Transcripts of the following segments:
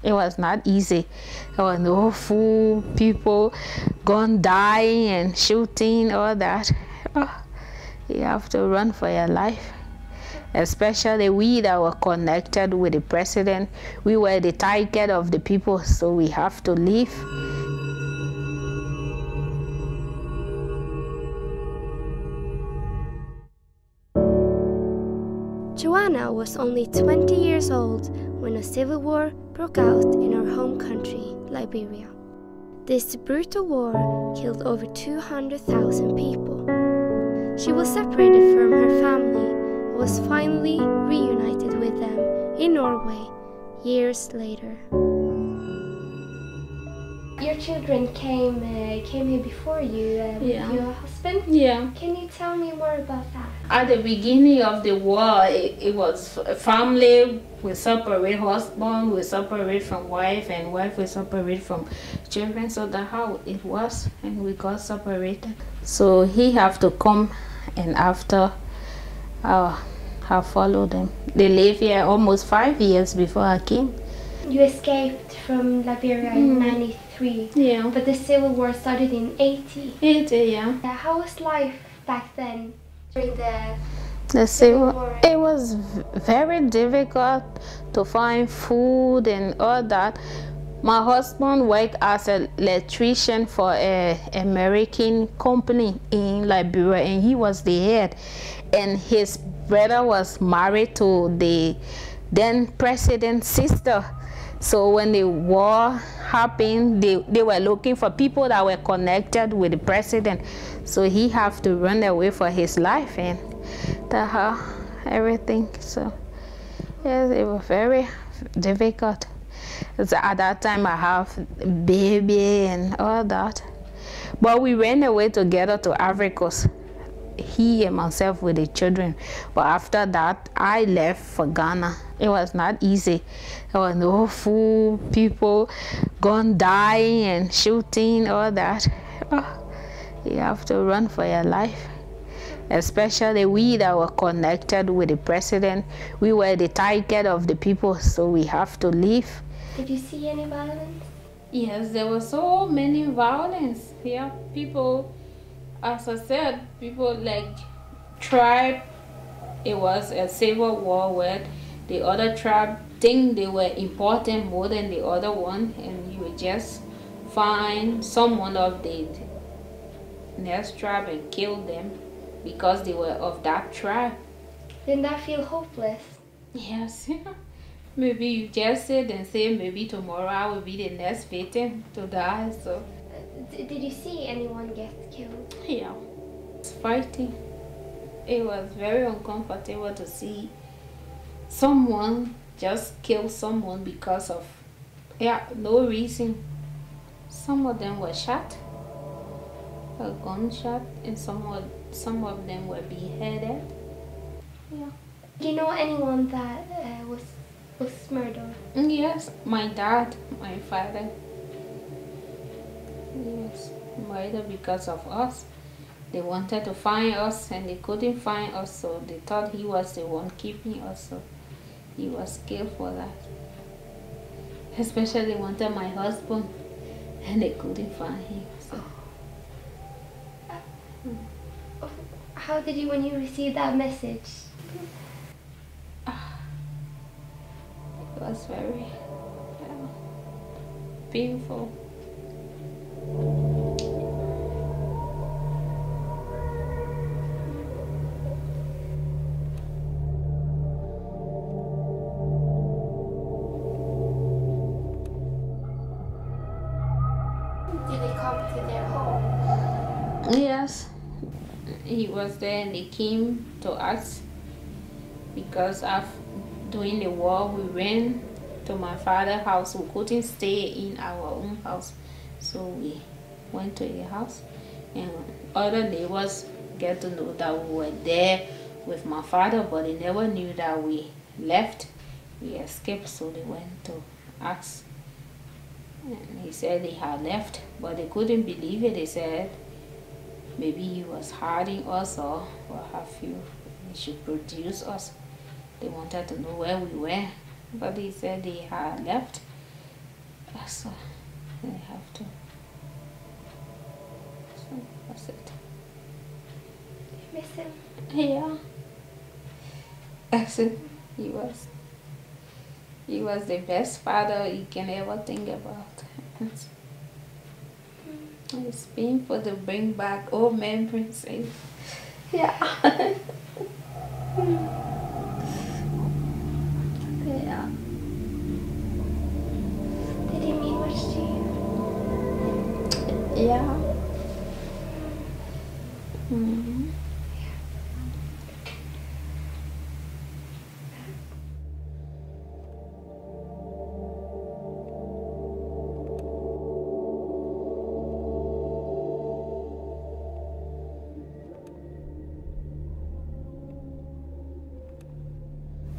It was not easy. There was no food, people gone dying and shooting, all that. Oh, you have to run for your life. Especially we that were connected with the president. We were the target of the people, so we have to leave. Joanna was only 20 years old when a civil war broke out in her home country, Liberia. This brutal war killed over 200,000 people. She was separated from her family and was finally reunited with them in Norway years later. Your children came here before you with your husband? Yeah. Can you tell me more about that? At the beginning of the war, it was a family. We separate husband, we separate from wife, and wife we separate from children. So that's how it was, and we got separated. So he have to come, and after I followed them. They live here almost 5 years before I came. You escaped from Liberia in 93, Yeah. but the Civil War started in 80. 80, yeah. How was life back then during The Civil War? It was very difficult to find food and all that. My husband worked as an electrician for an American company in Liberia, and he was the head. And his brother was married to the then president's sister. So when the war happened, they were looking for people that were connected with the president. So he have to run away for his life, and that's how everything. So yes, it was very difficult. So at that time I have baby and all that. But we ran away together to Africa. He and myself with the children. But after that, I left for Ghana. It was not easy. There was no food, people gone dying and shooting, all that. Oh, you have to run for your life. Especially we that were connected with the president. We were the target of the people, so we have to leave. Did you see any violence? Yes, there was so many violence. Yeah, people, as I said, people like tribe. It was a civil war where the other tribe think they were important more than the other one, and you would just find someone of the next tribe and kill them because they were of that tribe. Didn't that feel hopeless? Yes. Maybe you just sit and say maybe tomorrow I will be the next victim to die. So Did you see anyone get killed? yeah, it's fighting. It was very uncomfortable to see someone just kill someone because of no reason. Some of them were shot, a gunshot, and some of them were beheaded. Yeah. Do you know anyone that was murdered? Yes, my dad, my father. Yes, murdered because of us. They wanted to find us and they couldn't find us, so they thought he was the one keeping us, so he was killed for that. Especially wanted my husband and they couldn't find him. So. How did you, when you received that message? It was very painful. Did they come to their home? Yes, he was there and they came to us because during the war we went to my father's house. We couldn't stay in our own house, so we went to his house, and other neighbors get to know that we were there with my father, but they never knew that we left. We escaped, so they went to ask, and he said they had left, but they couldn't believe it. They said maybe he was hiding us or what have you. He should produce us. They wanted to know where we were, but he said they had left. I said he was the best father you can ever think about. It's painful to bring back old memories. Yeah. Yeah. Did he mean much to you? Yeah. Mm-hmm.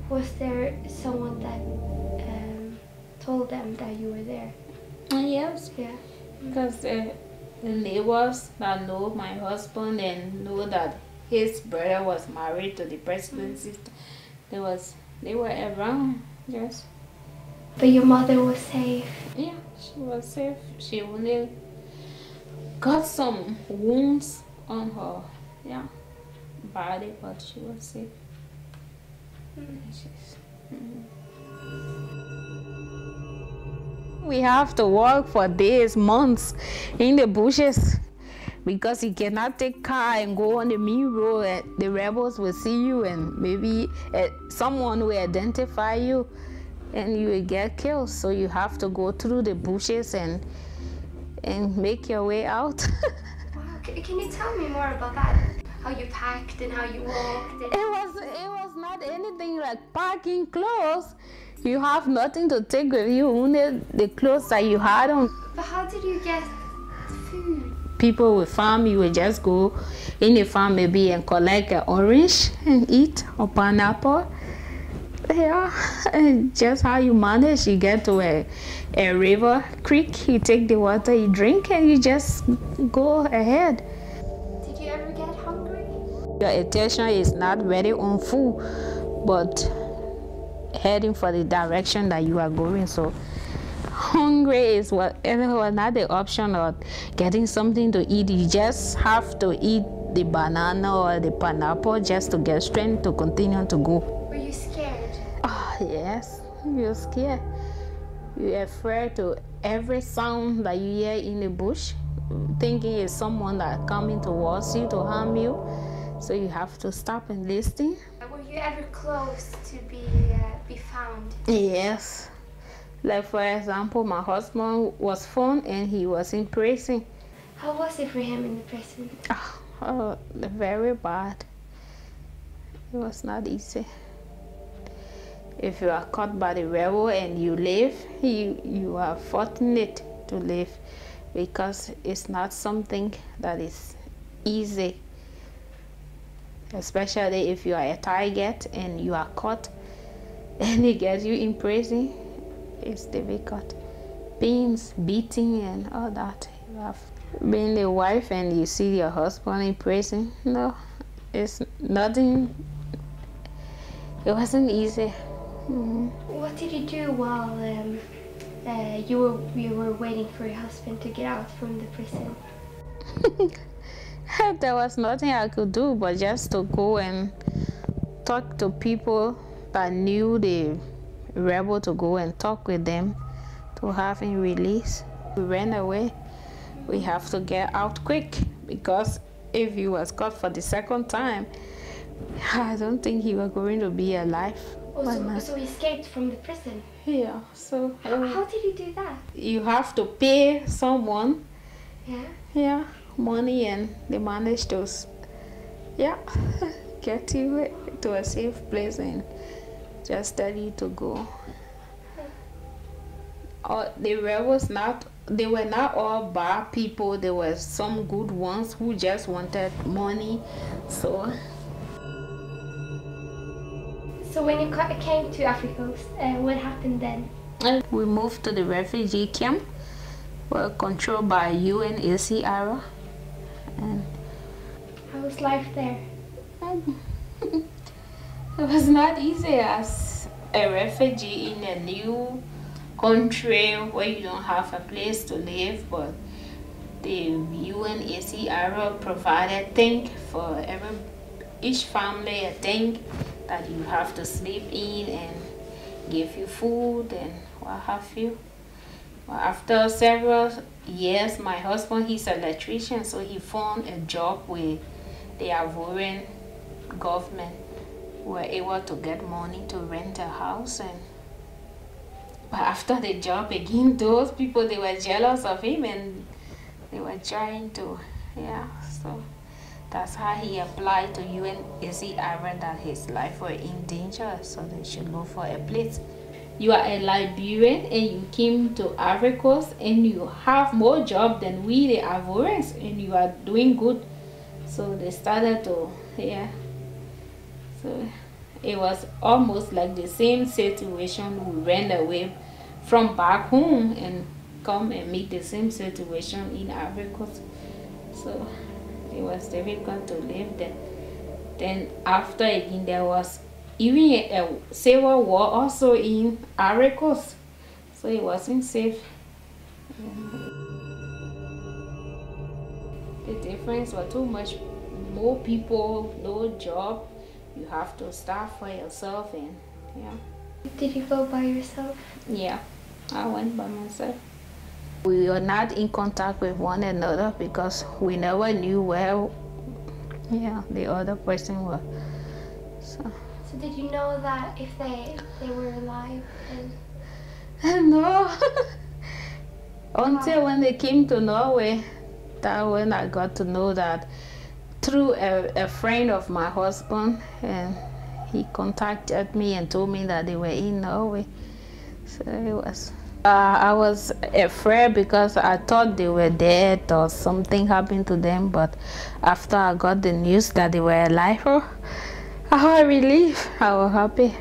Was there someone that told them that you were there? Yes. Yeah. Because the neighbors that know my husband and know that his brother was married to the president's sister, they were around. Yes. But your mother was safe. Yeah, she was safe. She only got some wounds on her, yeah, body, but she was safe. We have to walk for days, months in the bushes because you cannot take car and go on the main road. And the rebels will see you and maybe someone will identify you and you will get killed. So you have to go through the bushes and make your way out. Wow, can you tell me more about that? How you packed and how you walked? It was not anything like packing clothes. You have nothing to take with you, only the clothes that you had on. But how did you get food? People will farm, you will just go in the farm maybe and collect an orange and eat, or pineapple. Yeah, and just how you manage. You get to a river, creek, you take the water, you drink, and you just go ahead. Did you ever get hungry? Your attention is not really on food, but heading for the direction that you are going. So hungry is not the option of getting something to eat. You just have to eat the banana or the pineapple just to get strength to continue to go. Were you scared? Oh, yes, you're scared. You're afraid to every sound that you hear in the bush, thinking it's someone that coming towards you to harm you. So you have to stop and listen. Were you ever close to be found? Yes. Like for example, my husband was found and he was in prison. How was it for him in the prison? Oh, very bad. It was not easy. If you are caught by the rebel and you live, you are fortunate to live, because it's not something that is easy. Especially if you are a target and you are caught and they get you in prison, it's difficult. Pains, beating and all that. You have been a wife and you see your husband in prison. No, it's nothing. It wasn't easy. What did you do while you were waiting for your husband to get out from the prison? There was nothing I could do but just to go and talk to people that knew the rebel, to go and talk with them to have him released. We ran away. We have to get out quick, because if he was caught for the second time, I don't think he was going to be alive. So he escaped from the prison? Yeah, so... How did he do that? You have to pay someone. Yeah? Yeah, money, and they manage to, get you to a safe place and just tell you to go. The rebels, they were not all bad people. There were some good ones who just wanted money. So when you came to Africa, what happened then? We moved to the refugee camp. Were controlled by UNHCR. And how was life there? It was not easy as a refugee in a new country where you don't have a place to live, but the UNHCR provided things for each family, a thing that you have to sleep in and give you food and what have you. Well, after several years, my husband, he's an electrician, so he found a job with the Ivorian government. We were able to get money to rent a house, and but after the job again, those people, they were jealous of him and they were trying to, yeah, so that's how he applied to UNHCR that his life was in danger, so they should look for a place. You are a Liberian and you came to Ivory Coast and you have more job than we the Ivorians and you are doing good. So they started to, yeah. So it was almost like the same situation. We ran away from back home and come and meet the same situation in Ivory Coast. So it was difficult to live there. Then after again, there was even a civil war also in Ivory Coast. So it wasn't safe. The difference was too much. More people, no job. You have to start for yourself, and yeah. Did you go by yourself? Yeah, I went by myself. We were not in contact with one another because we never knew where, yeah, the other person was. So did you know that if they were alive? No. Until when they came to Norway, that when I got to know that through a friend of my husband, and he contacted me and told me that they were in Norway. So it was, I was afraid because I thought they were dead or something happened to them, but after I got the news that they were alive, I was relieved. I was happy.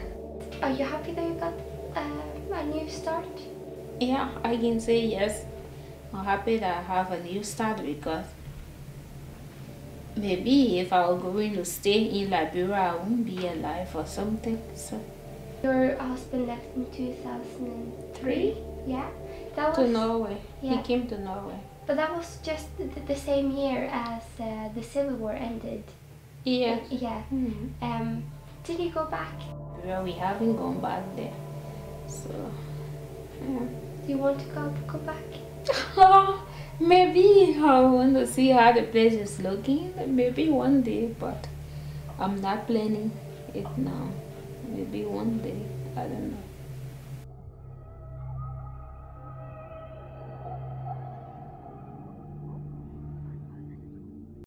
Are you happy that you got a new start? Yeah, I can say yes. I'm happy that I have a new start because maybe if I were going to stay in Liberia, I wouldn't be alive or something. So your husband left in 2003? Yeah. That was, to Norway. Yeah. He came to Norway. But that was just the same year as the Civil War ended. Yeah. Yeah. Mm-hmm. Did he go back? Well, we haven't gone back there. So, yeah. Do you want to go back? Maybe I want to see how the place is looking. Maybe one day, but I'm not planning it now. Maybe one day. I don't know.